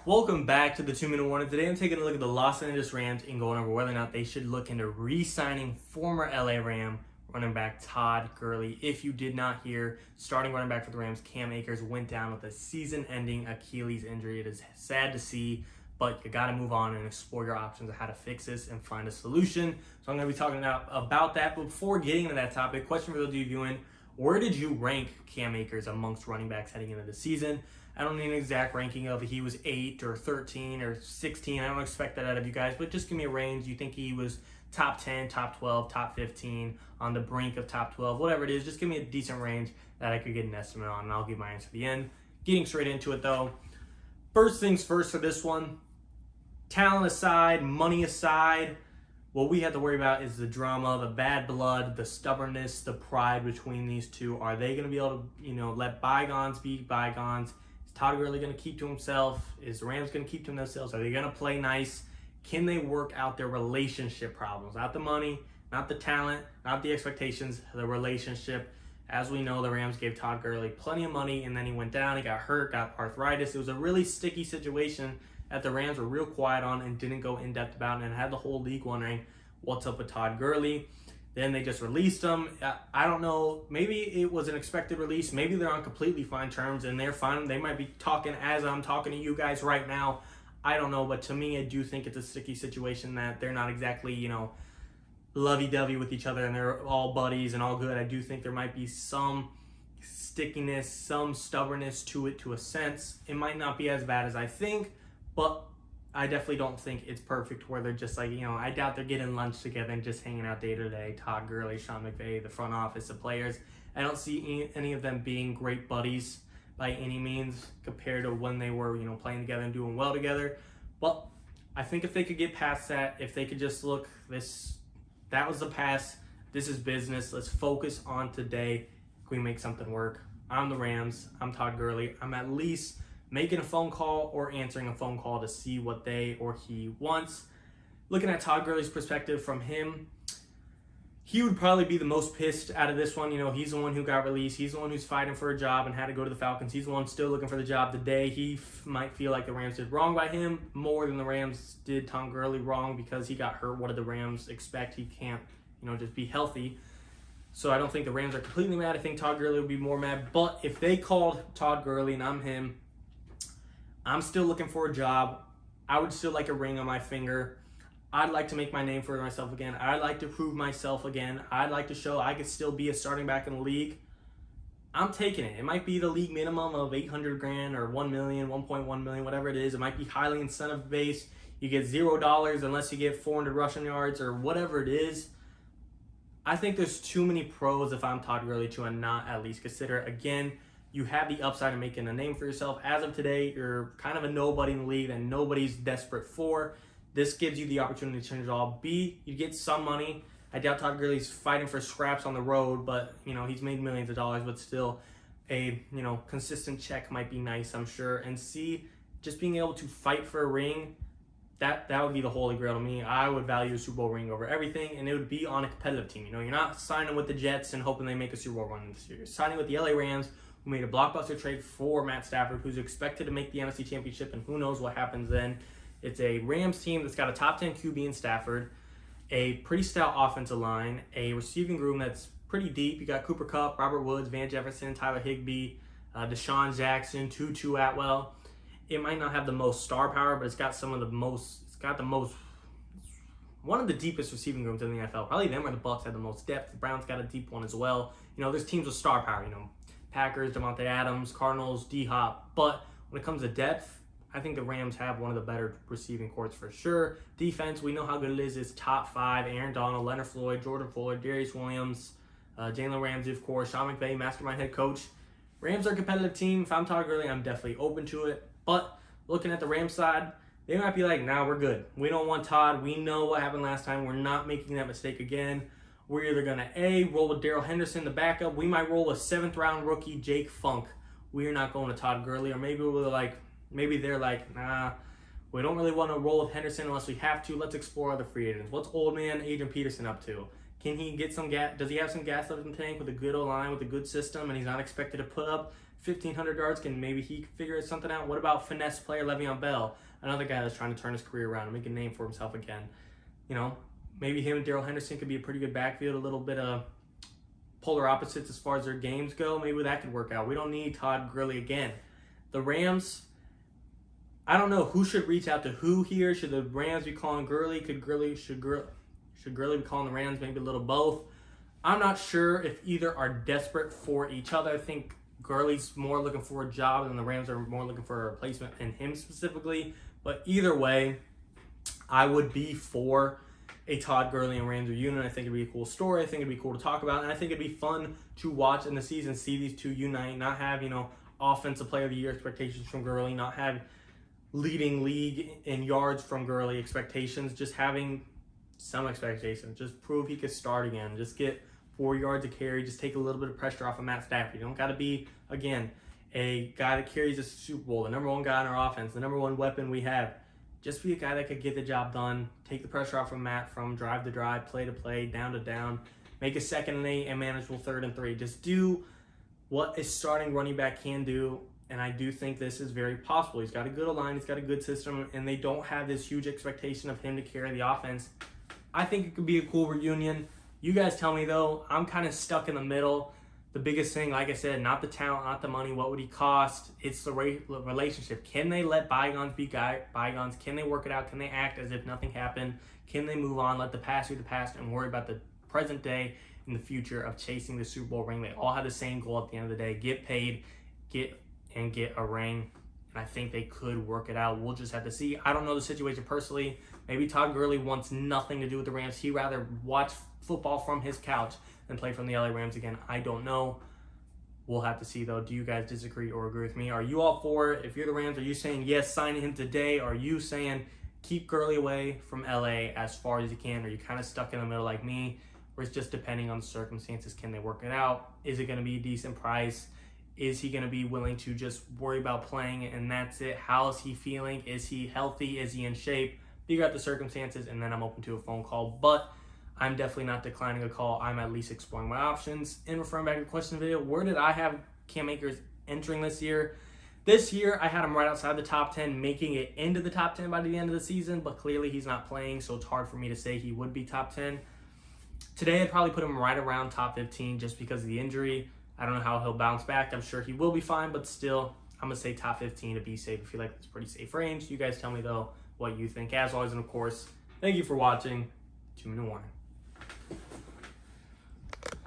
Welcome back to the 2-Minute Warning. Today I'm taking a look at the Los Angeles Rams and going over whether or not they should look into re-signing former LA Ram running back Todd Gurley. If you did not hear, starting running back for the Rams, Cam Akers, went down with a season-ending Achilles injury. It is sad to see, but you got to move on and explore your options of how to fix this and find a solution. So I'm going to be talking about that. But before getting into that topic, question for those of you viewing, where did you rank Cam Akers amongst running backs heading into the season? I don't need an exact ranking of he was 8 or 13 or 16. I don't expect that out of you guys, but just give me a range. You think he was top 10, top 12, top 15, on the brink of top 12, whatever it is. Just give me a decent range that I could get an estimate on, and I'll give my answer at the end. Getting straight into it, though. First things first for this one. Talent aside, money aside, what we have to worry about is the drama, the bad blood, the stubbornness, the pride between these two. Are they going to be able to, let bygones be bygones? Is Todd Gurley going to keep to himself? Is the Rams going to keep to themselves? Are they going to play nice? Can they work out their relationship problems? Not the money, not the talent, not the expectations, the relationship. As we know, the Rams gave Todd Gurley plenty of money, and then he went down, he got hurt, got arthritis. It was a really sticky situation that the Rams were real quiet on and didn't go in-depth about, and had the whole league wondering what's up with Todd Gurley. Then they just released him. I don't know. Maybe it was an expected release. Maybe they're on completely fine terms and they're fine. They might be talking as I'm talking to you guys right now. I don't know. But to me, I do think it's a sticky situation that they're not exactly, lovey-dovey with each other and they're all buddies and all good. I do think there might be some stickiness, some stubbornness to it to a sense. It might not be as bad as I think, but I definitely don't think it's perfect where they're just like, I doubt they're getting lunch together and just hanging out day to day. Todd Gurley, Sean McVay, the front office, the players. I don't see any of them being great buddies by any means compared to when they were, playing together and doing well together. But I think if they could get past that, if they could just look, that was the past. This is business. Let's focus on today. Can we make something work? I'm the Rams. I'm Todd Gurley. I'm at least making a phone call or answering a phone call to see what they or he wants. Looking at Todd Gurley's perspective from him, he would probably be the most pissed out of this one. He's the one who got released. He's the one who's fighting for a job and had to go to the Falcons. He's the one still looking for the job today. He might feel like the Rams did wrong by him more than the Rams did Tom Gurley wrong because he got hurt. What did the Rams expect? He can't, just be healthy. So I don't think the Rams are completely mad. I think Todd Gurley would be more mad. But if they called Todd Gurley and I'm him, I'm still looking for a job. I would still like a ring on my finger. I'd like to make my name for myself again. I'd like to prove myself again. I'd like to show I could still be a starting back in the league. I'm taking it. It might be the league minimum of $800,000 or $1 million, $1.1 million, whatever it is. It might be highly incentive based. You get $0 unless you get 400 rushing yards or whatever it is. I think there's too many pros if I'm Todd Gurley to not at least consider. Again, you have the upside of making a name for yourself. As of today, you're kind of a nobody in the league that nobody's desperate for. This gives you the opportunity to change it all. B, you get some money. I doubt Todd Gurley's fighting for scraps on the road, but, he's made millions of dollars, but still a, consistent check might be nice, I'm sure. And C, just being able to fight for a ring, that would be the holy grail to me. I would value a Super Bowl ring over everything, and it would be on a competitive team. You're not signing with the Jets and hoping they make a Super Bowl run this year. You're signing with the LA Rams, who made a blockbuster trade for Matt Stafford, who's expected to make the NFC Championship, and who knows what happens then. It's a Rams team that's got a top 10 QB in Stafford, a pretty stout offensive line, a receiving room that's pretty deep. You got Cooper Kupp, Robert Woods, Van Jefferson, Tyler Higbee, Deshaun Jackson, Tutu Atwell. It might not have the most star power, but it's got one of the deepest receiving rooms in the NFL. Probably them or the Bucs had the most depth. The Browns got a deep one as well. There's teams with star power, Packers, Devontae Adams, Cardinals, D-Hop. But when it comes to depth, I think the Rams have one of the better receiving corps for sure. Defense, we know how good it is. It's top 5. Aaron Donald, Leonard Floyd, Jordan Fuller, Darius Williams, Jalen Ramsey, of course, Sean McVay, mastermind head coach. Rams are a competitive team. If I'm Todd Gurley, I'm definitely open to it. But looking at the Rams side, they might be like, nah, we're good. We don't want Todd. We know what happened last time. We're not making that mistake again. We're either going to roll with Darrell Henderson, the backup. We might roll a 7th-round rookie, Jake Funk. We're not going to Todd Gurley. Or maybe they're like, nah, we don't really want to roll with Henderson unless we have to. Let's explore other free agents. What's old man Adrian Peterson up to? Can he get some gas? Does he have some gas left in the tank with a good O-line, with a good system, and he's not expected to put up 1,500 yards. Can maybe he figure something out? What about finesse player Le'Veon Bell? Another guy that's trying to turn his career around and make a name for himself again. You know, maybe him and Darrell Henderson could be a pretty good backfield, a little bit of polar opposites as far as their games go. Maybe that could work out. We don't need Todd Gurley again. The Rams, I don't know who should reach out to who here. Should the Rams be calling Gurley? Should Gurley be calling the Rams? Maybe a little both. I'm not sure if either are desperate for each other. I think Gurley's more looking for a job and the Rams are more looking for a replacement in him specifically. But either way, I would be for a Todd Gurley and Rams reunion. I think it'd be a cool story. I think it'd be cool to talk about. And I think it'd be fun to watch in the season, see these two unite, not have, offensive player of the year expectations from Gurley, not have leading league in yards from Gurley expectations, just having some expectations. Just prove he could start again. Just get 4 yards a carry. Just take a little bit of pressure off of Matt Stafford. You don't got to be, again, a guy that carries a Super Bowl, the number one guy in our offense, the number one weapon we have. Just be a guy that could get the job done, take the pressure off of Matt from drive to drive, play to play, down to down, make a 2nd and 8 and manageable 3rd and 3. Just do what a starting running back can do, and I do think this is very possible. He's got a good line, he's got a good system, and they don't have this huge expectation of him to carry the offense. I think it could be a cool reunion. You guys tell me, though. I'm kind of stuck in the middle. The biggest thing, like I said, not the talent, not the money. What would he cost? It's the relationship. Can they let bygones be bygones? Can they work it out? Can they act as if nothing happened? Can they move on, let the past be the past, and worry about the present day and the future of chasing the Super Bowl ring? They all have the same goal at the end of the day: get paid, get a ring. And I think they could work it out. We'll just have to see. I don't know the situation personally. Maybe Todd Gurley wants nothing to do with the Rams. He'd rather watch football from his couch than play from the LA Rams again. I don't know. We'll have to see, though. Do you guys disagree or agree with me? Are you all for it? If you're the Rams, are you saying, yes, sign him today? Are you saying, keep Gurley away from LA as far as you can? Are you kind of stuck in the middle like me? Or it's just depending on the circumstances? Can they work it out? Is it going to be a decent price? Is he going to be willing to just worry about playing and that's it? How is he feeling? Is he healthy? Is he in shape? Figure out the circumstances, and then I'm open to a phone call. But I'm definitely not declining a call. I'm at least exploring my options. And referring back to the question video, where did I have Cam Akers entering this year? This year, I had him right outside the top 10, making it into the top 10 by the end of the season, but clearly he's not playing, so it's hard for me to say he would be top 10. Today, I'd probably put him right around top 15 just because of the injury. I don't know how he'll bounce back. I'm sure he will be fine, but still, I'm going to say top 15 to be safe. I feel like it's a pretty safe range. You guys tell me, though, what you think. As always, and of course, thank you for watching. 2-minute warning.